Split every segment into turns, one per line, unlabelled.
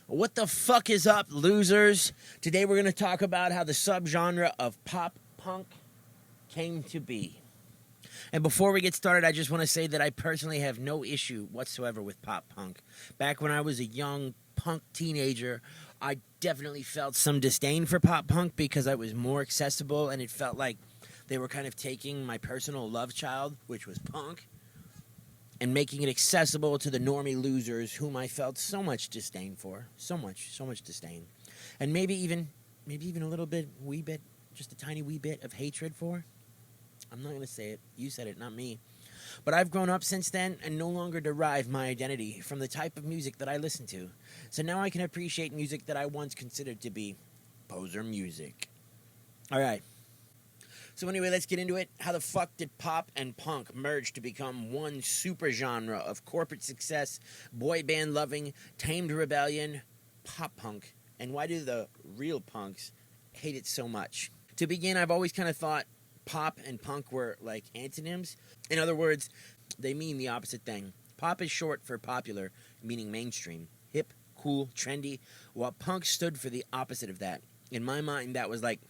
What the fuck is up, losers? Today we're going to talk about how the subgenre of pop punk came to be. And before we get started, I just want to say that I personally have no issue whatsoever with pop punk. Back when I was a young punk teenager, I definitely felt some disdain for pop punk because I was more accessible and it felt like they were kind of taking my personal love child, which was punk, and making it accessible to the normie losers whom I felt so much disdain for. So much disdain. And maybe even a little bit, just a tiny wee bit of hatred for. I'm not going to say it. You said it, not me. But I've grown up since then and no longer derive my identity from the type of music that I listen to. So now I can appreciate music that I once considered to be poser music. All right. So anyway, let's get into it. How the fuck did pop and punk merge to become one super genre of corporate success, boy band loving, tamed rebellion, pop punk? And why do the real punks hate it so much? To begin, I've always kind of thought pop and punk were like antonyms. In other words, they mean the opposite thing. Pop is short for popular, meaning mainstream, hip, cool, trendy, while punk stood for the opposite of that. In my mind, that was like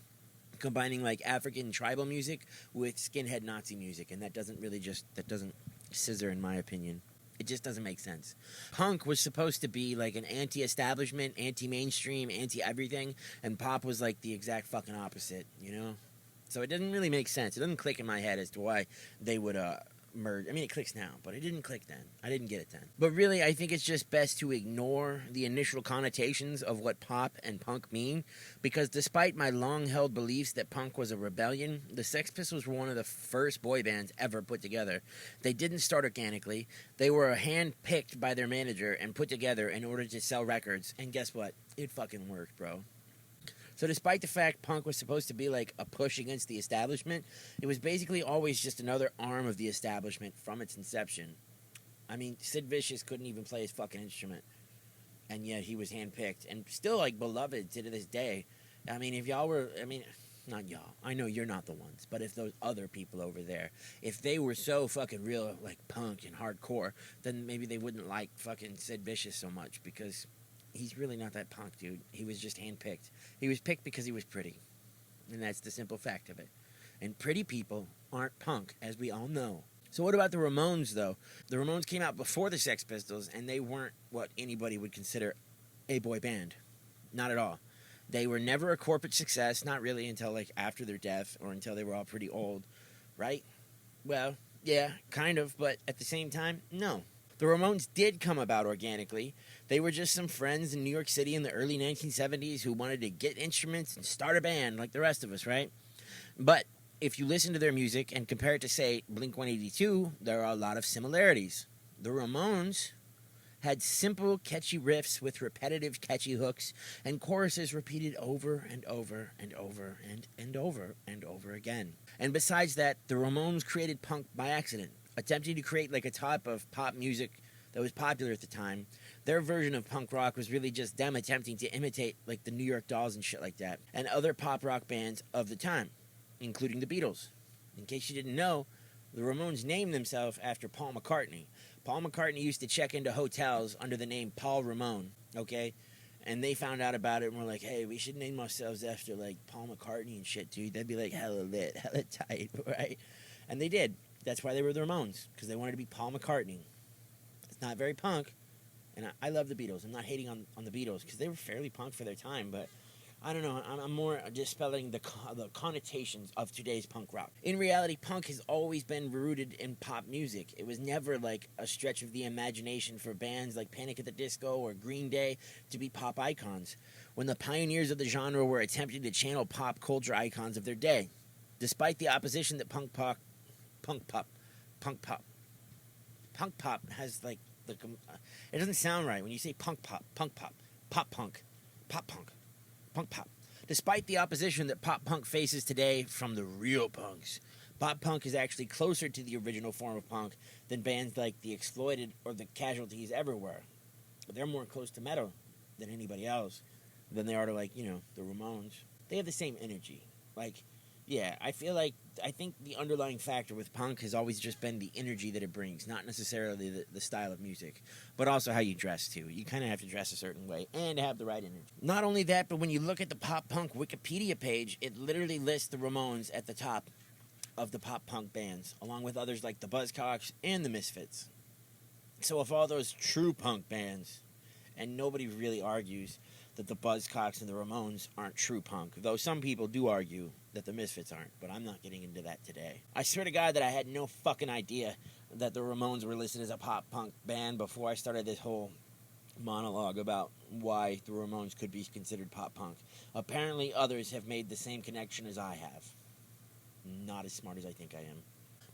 combining like African tribal music with skinhead Nazi music, and that doesn't scissor in my opinion. It just doesn't make sense. Punk was supposed to be like an anti-establishment, anti-mainstream, anti-everything, and pop was like the exact fucking opposite, you know? So it doesn't really make sense. It doesn't click in my head as to why they would merge. I mean, it clicks now, but it didn't click then. I didn't get it then. But really, I think it's just best to ignore the initial connotations of what pop and punk mean, because despite my long-held beliefs that punk was a rebellion, the Sex Pistols were one of the first boy bands ever put together. They didn't start organically. They were hand-picked by their manager and put together in order to sell records. And guess what? It fucking worked, bro. So despite the fact punk was supposed to be like a push against the establishment, it was basically always just another arm of the establishment from its inception. I mean, Sid Vicious couldn't even play his fucking instrument, and yet he was handpicked and still like beloved to this day. I mean, if y'all were, not y'all, I know you're not the ones, but if those other people over there, if they were so fucking real like punk and hardcore, then maybe they wouldn't like fucking Sid Vicious so much, because he's really not that punk, dude. He was just handpicked. He was picked because he was pretty. And that's the simple fact of it. And pretty people aren't punk, as we all know. So what about the Ramones, though? The Ramones came out before the Sex Pistols, and they weren't what anybody would consider a boy band. Not at all. They were never a corporate success, not really until like after their death or until they were all pretty old, right? Well, yeah, kind of, but at the same time, no. The Ramones did come about organically. They were just some friends in New York City in the early 1970s who wanted to get instruments and start a band like the rest of us, right? But if you listen to their music and compare it to, say, Blink-182, there are a lot of similarities. The Ramones had simple, catchy riffs with repetitive, catchy hooks and choruses repeated over and over and over and over and over again. And besides that, the Ramones created punk by accident, attempting to create like a type of pop music that was popular at the time. Their version of punk rock was really just them attempting to imitate like the New York Dolls and shit like that, and other pop rock bands of the time, including the Beatles. In case you didn't know, the Ramones named themselves after Paul McCartney. Paul McCartney used to check into hotels under the name Paul Ramone, okay? And they found out about it and were like, hey, we should name ourselves after like Paul McCartney and shit, dude. That'd be like hella lit, hella tight, right? And they did. That's why they were the Ramones, because they wanted to be Paul McCartney. It's not very punk, and I love the Beatles. I'm not hating on the Beatles, because they were fairly punk for their time, but I don't know. I'm more dispelling the connotations of today's punk rock. In reality, punk has always been rooted in pop music. It was never like a stretch of the imagination for bands like Panic at the Disco or Green Day to be pop icons, when the pioneers of the genre were attempting to channel pop culture icons of their day. Despite the opposition that punk pop has like it doesn't sound right when you say pop punk. Despite the opposition that pop punk faces today from the real punks, pop punk is actually closer to the original form of punk than bands like the Exploited or the Casualties ever were. But they're more close to metal than anybody else, than they are to like, the Ramones. They have the same energy. Like, Yeah, I think the underlying factor with punk has always just been the energy that it brings, not necessarily the style of music, but also how you dress too. You kind of have to dress a certain way and have the right energy. Not only that, but when you look at the pop punk Wikipedia page, it literally lists the Ramones at the top of the pop punk bands, along with others like the Buzzcocks and the Misfits. So if all those true punk bands, and nobody really argues that the Buzzcocks and the Ramones aren't true punk, though some people do argue that the Misfits aren't, but I'm not getting into that today. I swear to God that I had no fucking idea that the Ramones were listed as a pop punk band before I started this whole monologue about why the Ramones could be considered pop punk. Apparently others have made the same connection as I have. Not as smart as I think I am.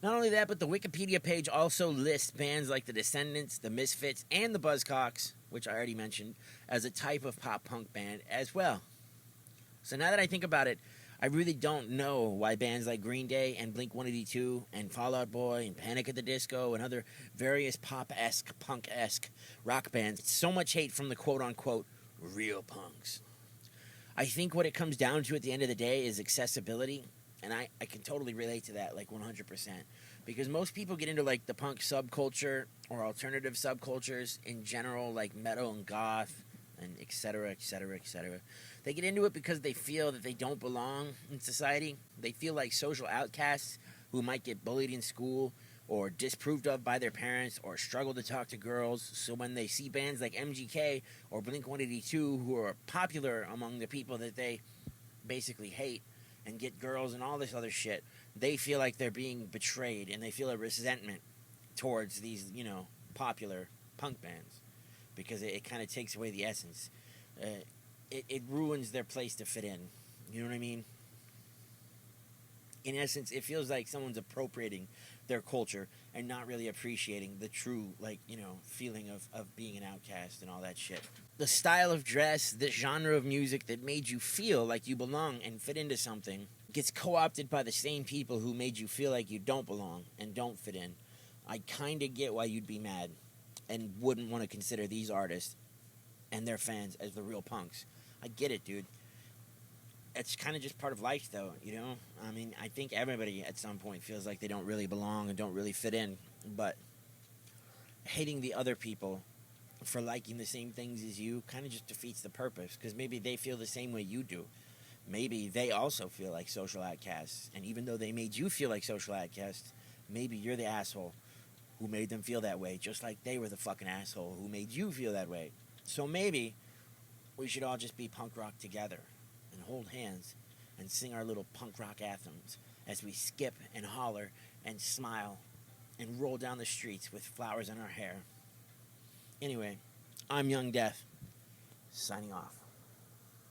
Not only that, but the Wikipedia page also lists bands like the Descendants, the Misfits, and the Buzzcocks, which I already mentioned, as a type of pop punk band as well. So now that I think about it, I really don't know why bands like Green Day and Blink 182 and Fall Out Boy and Panic at the Disco and other various pop-esque, punk-esque rock bands get so much hate from the quote-unquote real punks. I think what it comes down to at the end of the day is accessibility. And I can totally relate to that, like 100%. Because most people get into like the punk subculture or alternative subcultures in general, like metal and goth and etc., etc., etc. They get into it because they feel that they don't belong in society. They feel like social outcasts who might get bullied in school or disapproved of by their parents or struggle to talk to girls. So when they see bands like MGK or Blink 182 who are popular among the people that they basically hate, and get girls and all this other shit, they feel like they're being betrayed and they feel a resentment towards these, popular punk bands because it kind of takes away the essence. It ruins their place to fit in. You know what I mean? In essence, it feels like someone's appropriating their culture and not really appreciating the true, feeling of being an outcast and all that shit. The style of dress, the genre of music that made you feel like you belong and fit into something gets co-opted by the same people who made you feel like you don't belong and don't fit in. I kind of get why you'd be mad and wouldn't want to consider these artists and their fans as the real punks. I get it, dude. It's kind of just part of life, though, I mean, I think everybody at some point feels like they don't really belong and don't really fit in, but hating the other people for liking the same things as you kind of just defeats the purpose, because maybe they feel the same way you do. Maybe they also feel like social outcasts, and even though they made you feel like social outcasts, maybe you're the asshole who made them feel that way, just like they were the fucking asshole who made you feel that way. So maybe we should all just be punk rock together and hold hands and sing our little punk rock anthems as we skip and holler and smile and roll down the streets with flowers in our hair. Anyway, I'm Young Death, signing off.